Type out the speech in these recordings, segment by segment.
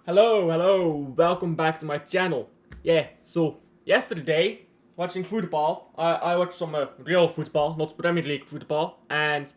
Hello, welcome back to my channel. Yeah, so yesterday, watching football, I watched some real football, not Premier League football, and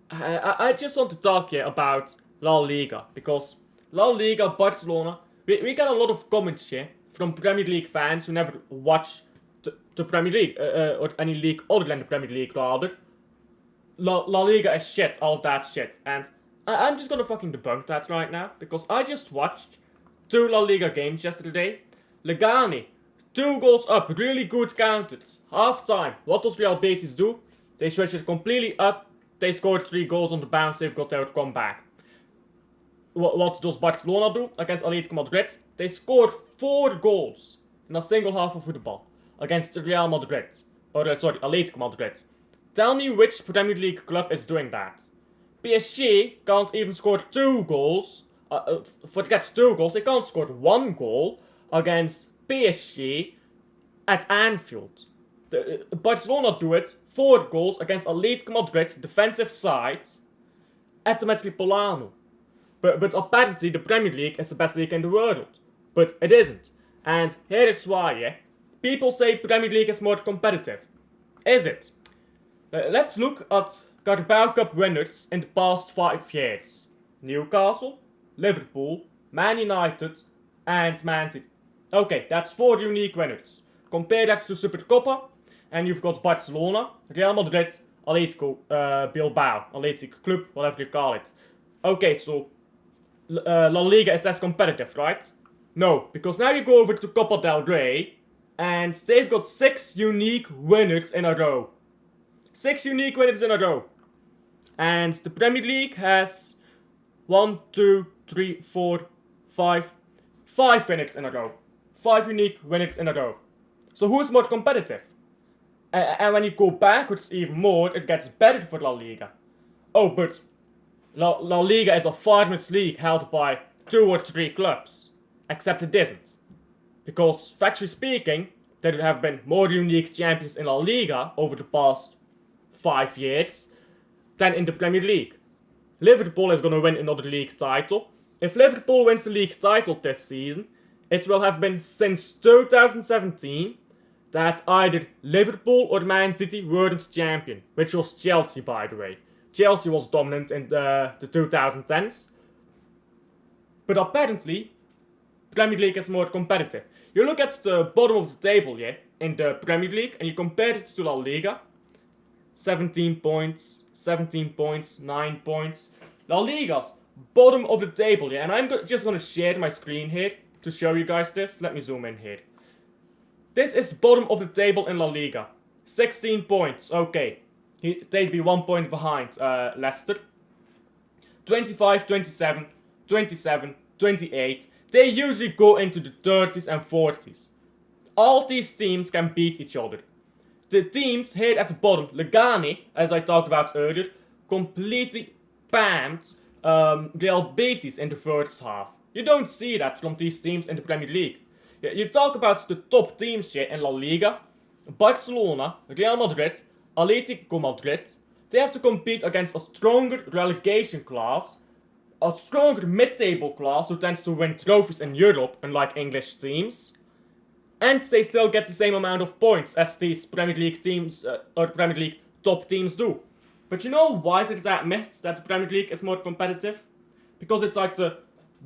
I just want to talk here about La Liga, because La Liga, Barcelona, we got a lot of comments here from Premier League fans who never watch the Premier League, or any league other than the Premier League rather. La Liga is shit, all of that shit, and I'm just gonna fucking debunk that right now, because I just watched two La Liga games yesterday. Legani, 2 goals up, really good counters. Half time, what does Real Betis do? They switch it completely up. They scored 3 goals on the bounce. They've got their comeback. What does Barcelona do against Atletico Madrid? They scored 4 goals in a single half of football against Real Madrid. Sorry, Atletico Madrid. Tell me which Premier League club is doing that. PSG can't even score 2 goals. Forget 2 goals, they can't score 1 goal against PSG at Anfield. Barcelona do it, 4 goals against Atletico Madrid, defensive sides, at the Metropolitano. But apparently the Premier League is the best league in the world. But it isn't. And here is why, yeah? People say Premier League is more competitive. Is it? Let's look at Carabao Cup winners in the past 5 years. Newcastle, Liverpool, Man United, and Man City. Okay, that's 4 unique winners. Compare that to Supercopa, and you've got Barcelona, Real Madrid, Atletico Bilbao, Athletic Club, whatever you call it. Okay, so La Liga is less competitive, right? No, because now you go over to Copa del Rey, and they've got 6 unique winners in a row. 6 unique winners in a row. And the Premier League has 1, 2, 3, 4, 5 winners in a row. 5 unique winners in a row. So who's more competitive? And when you go backwards even more, it gets better for La Liga. Oh, but La Liga is a farmers league held by 2 or 3 clubs. Except it isn't. Because, factually speaking, there have been more unique champions in La Liga over the past 5 years than in the Premier League. Liverpool is gonna win another league title. If Liverpool wins the league title this season, it will have been since 2017 that either Liverpool or Man City weren't champion, which was Chelsea, by the way. Chelsea was dominant in the 2010s. But apparently, Premier League is more competitive. You look at the bottom of the table, yeah, in the Premier League, and you compare it to La Liga. 17 points, 9 points. La Liga's bottom of the table, yeah, and I'm just gonna share my screen here to show you guys this. Let me zoom in here. This is bottom of the table in La Liga. 16 points, okay. They'd be 1 point behind Leicester. 25, 27, 27, 28. They usually go into the 30s and 40s. All these teams can beat each other. The teams here at the bottom, Legani, as I talked about earlier, completely bammed Real Betis in the first half. You don't see that from these teams in the Premier League. You talk about the top teams here in La Liga, Barcelona, Real Madrid, Atletico Madrid. They have to compete against a stronger relegation class, a stronger mid-table class who tends to win trophies in Europe, unlike English teams. And they still get the same amount of points as these Premier League teams, or Premier League top teams do. But you know why there's that myth that the Premier League is more competitive? Because it's like the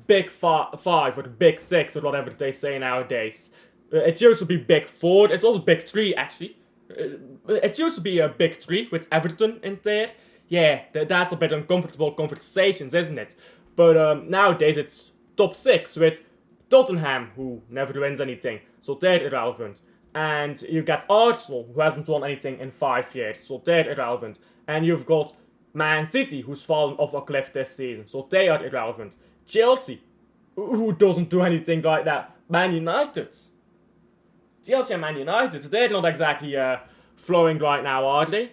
Big 5 or the Big 6 or whatever they say nowadays. It used to be Big 4, it was Big 3 actually. It used to be a Big 3 with Everton in there. Yeah, that's a bit uncomfortable conversations, isn't it? But nowadays it's top 6 with Tottenham, who never wins anything, so they're irrelevant. And you got Arsenal, who hasn't won anything in 5 years, so they're irrelevant. And you've got Man City, who's fallen off a cliff this season, so they are irrelevant. Chelsea, who doesn't do anything like that. Man United. Chelsea and Man United, they're not exactly flowing right now, are they?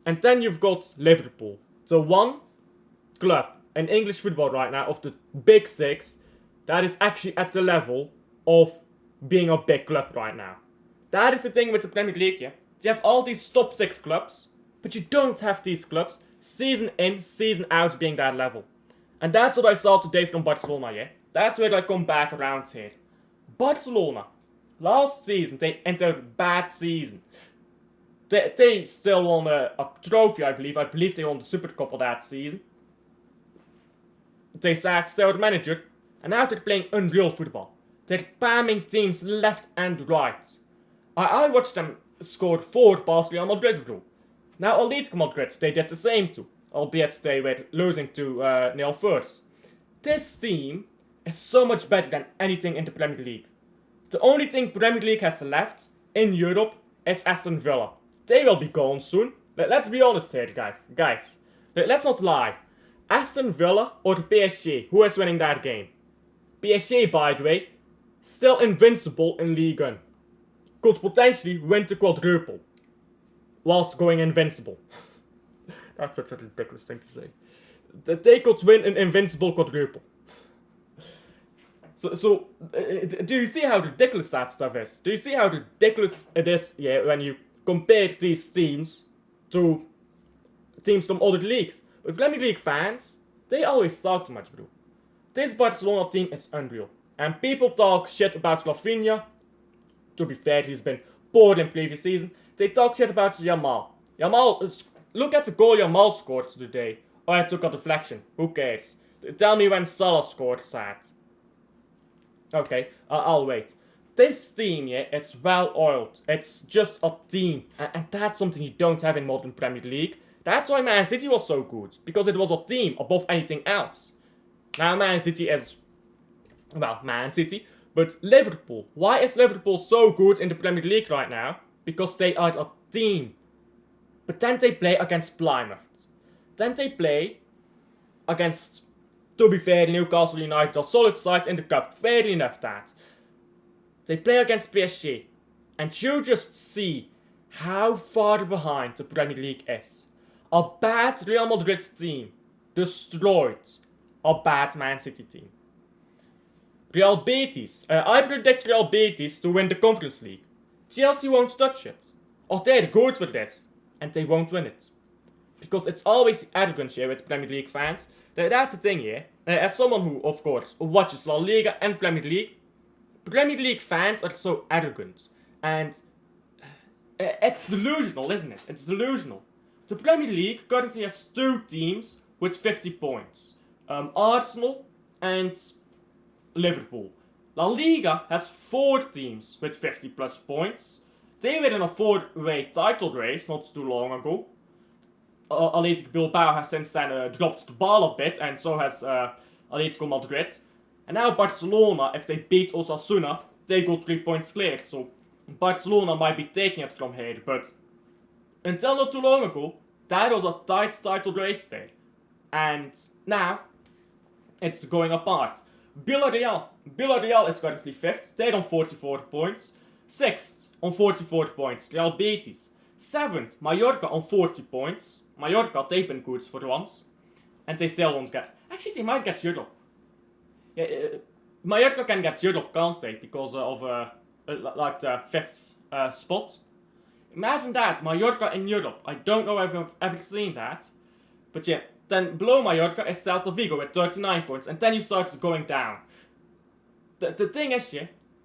And then you've got Liverpool. The one club in English football right now of the Big 6 that is actually at the level of being a big club right now. That is the thing with the Premier League, yeah. You have all these top 6 clubs, but you don't have these clubs season in, season out being that level. And that's what I saw today from Barcelona, yeah. That's where I come back around here. Barcelona. Last season, they entered a bad season. They still won a trophy, I believe. I believe they won the Super Cup of that season. They sacked their manager, and now they're playing unreal football. They're spamming teams left and right. I watched them score 4 past Real Madrid, bro. Now Atletico Madrid, they did the same too, albeit they were losing to nil first. This team is so much better than anything in the Premier League. The only thing Premier League has left in Europe is Aston Villa. They will be gone soon. Let's be honest here, guys. Let's not lie. Aston Villa or PSG, who is winning that game? PSG, by the way, still invincible in Liga. Could potentially win the quadruple whilst going invincible. That's such a ridiculous thing to say. That they could win an invincible quadruple. So, do you see how ridiculous that stuff is? Do you see how ridiculous it is, when you compare these teams to teams from other leagues? But Premier League fans, they always talk too much, bro. This Barcelona team is unreal. And people talk shit about Rafinha. To be fair, he's been poor in previous season. They talk shit about Yamal. Look at the goal Yamal scored today. Oh, I took a deflection. Who cares? Tell me when Salah scored that. Okay, I'll wait. This team, it's well oiled. It's just a team. And that's something you don't have in modern Premier League. That's why Man City was so good. Because it was a team above anything else. Now Man City is... well, Man City. But Liverpool. Why is Liverpool so good in the Premier League right now? Because they are a team. But then they play against Plymouth. Then they play against, to be fair, Newcastle United, a solid side in the cup. Fair enough that. They play against PSG. And you just see how far behind the Premier League is. A bad Real Madrid team destroyed a bad Man City team. Real Betis. I predict Real Betis to win the Conference League. Chelsea won't touch it. Or they're good for this. And they won't win it. Because it's always the arrogance here with Premier League fans. That's the thing here. As someone who, of course, watches La Liga and Premier League fans are so arrogant. And it's delusional, isn't it? It's delusional. The Premier League currently has 2 teams with 50 points. Arsenal and Liverpool. La Liga has 4 teams with 50 plus points. They were in a 4-way title race not too long ago. Athletic Bilbao has since then dropped the ball a bit, and so has Atletico Madrid. And now Barcelona, if they beat Osasuna, they go 3 points clear. So Barcelona might be taking it from here, but until not too long ago, that was a tight title race there. And now, it's going apart. Villarreal is currently 5th, they're on 44 points. 6th on 44 points, Real Betis. 7th, Mallorca on 40 points. Mallorca, they've been good for once. And they still won't get... actually, they might get Europe. Mallorca can get Europe, can't they? Because of like the 5th spot. Imagine that, Mallorca in Europe. I don't know if I've ever seen that. But yeah, then below Mallorca is Celta Vigo with 39 points. And then you start going down. The thing is,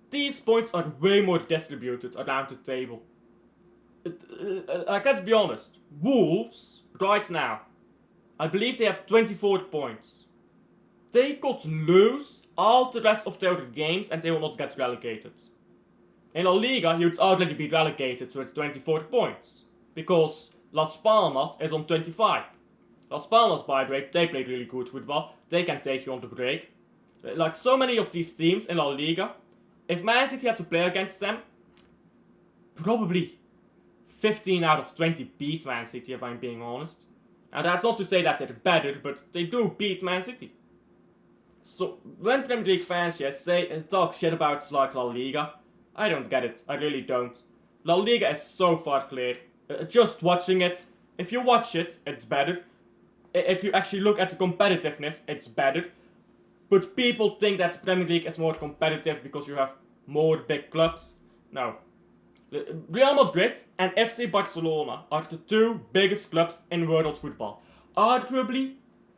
these points are way more distributed around the table. Like, let's be honest. Wolves, right now, I believe they have 24 points. They could lose all the rest of their games and they will not get relegated. In La Liga, you'd already be relegated with 24 points. Because Las Palmas is on 25. Las Palmas, by the way, they play really good football. They can take you on the break. Like so many of these teams in La Liga, if Man City had to play against them, probably 15 out of 20 beat Man City, if I'm being honest. And that's not to say that they're better, but they do beat Man City. So, when Premier League fans talk shit about like La Liga, I don't get it. I really don't. La Liga is so far clear. Just watching it, if you watch it, it's better. If you actually look at the competitiveness, it's better. But people think that the Premier League is more competitive because you have more big clubs. No. Real Madrid and FC Barcelona are the 2 biggest clubs in world football. Arguably,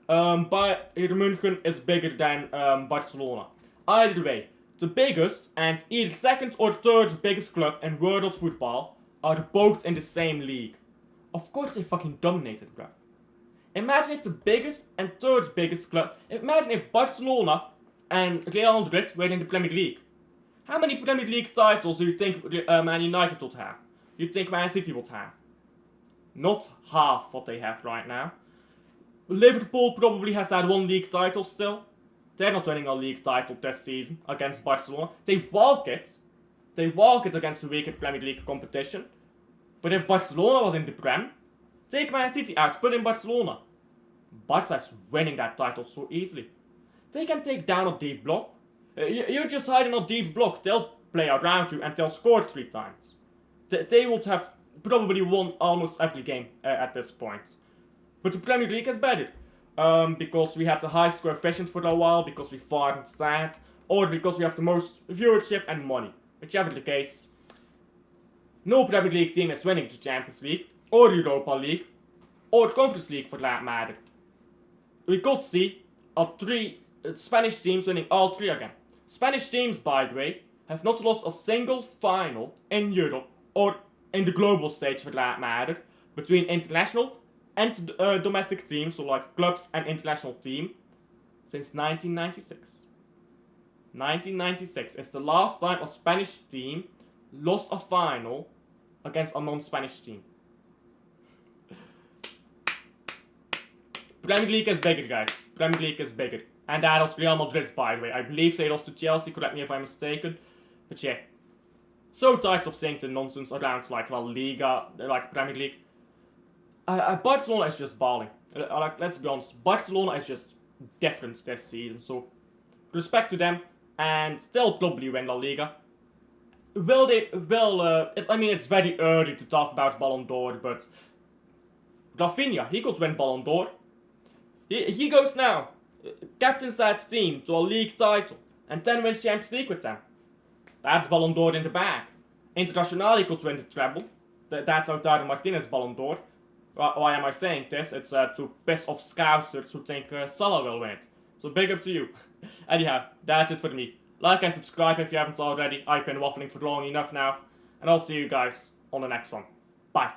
Bayern München is bigger than Barcelona. Either way, the biggest and either second or third biggest club in world football are both in the same league. Of course they fucking dominated, bruv. Imagine if the biggest and third biggest club... Imagine if Barcelona and Real Madrid were in the Premier League. How many Premier League titles do you think Man United would have? You think Man City would have? Not half what they have right now. Liverpool probably has had one league title still. They're not winning a league title this season against Barcelona. They walk it. They walk it against the weaker Premier League competition. But if Barcelona was in the Prem, take Man City out, put in Barcelona. Barca is winning that title so easily. They can take down a deep block. You just hide in a deep block, they'll play around you and they'll score 3 times. They would have probably won almost every game at this point. But the Premier League is better. Because we have the highest coefficient for a while, because we fought and stand, or because we have the most viewership and money. Whichever the case. No Premier League team is winning the Champions League, or Europa League, or the Conference League for that matter. We could see 3 Spanish teams winning all 3 again. Spanish teams, by the way, have not lost a single final in Europe, or in the global stage for that matter, between international and domestic teams, so like clubs and international team, since 1996. 1996 is the last time a Spanish team lost a final against a non-Spanish team. Premier League is bigger, guys. Premier League is bigger. And that was Real Madrid, by the way. I believe they lost to Chelsea, correct me if I'm mistaken. But yeah. So tired of saying the nonsense around like Liga, like Premier League. Barcelona is just balling. Let's be honest. Barcelona is just different this season. So respect to them. And still probably win La Liga. Will they? I mean, it's very early to talk about Ballon d'Or, but Rafinha, he could win Ballon d'Or. He goes now, captains that team to a league title, and then wins Champions League with them. That's Ballon d'Or in the bag. International, he could win the treble. That's Lautaro Martinez Ballon d'Or. Why am I saying this? It's to piss off scousers who think Salah will win it. So big up to you. Anyhow, that's it for me. Like and subscribe if you haven't already. I've been waffling for long enough now. And I'll see you guys on the next one. Bye.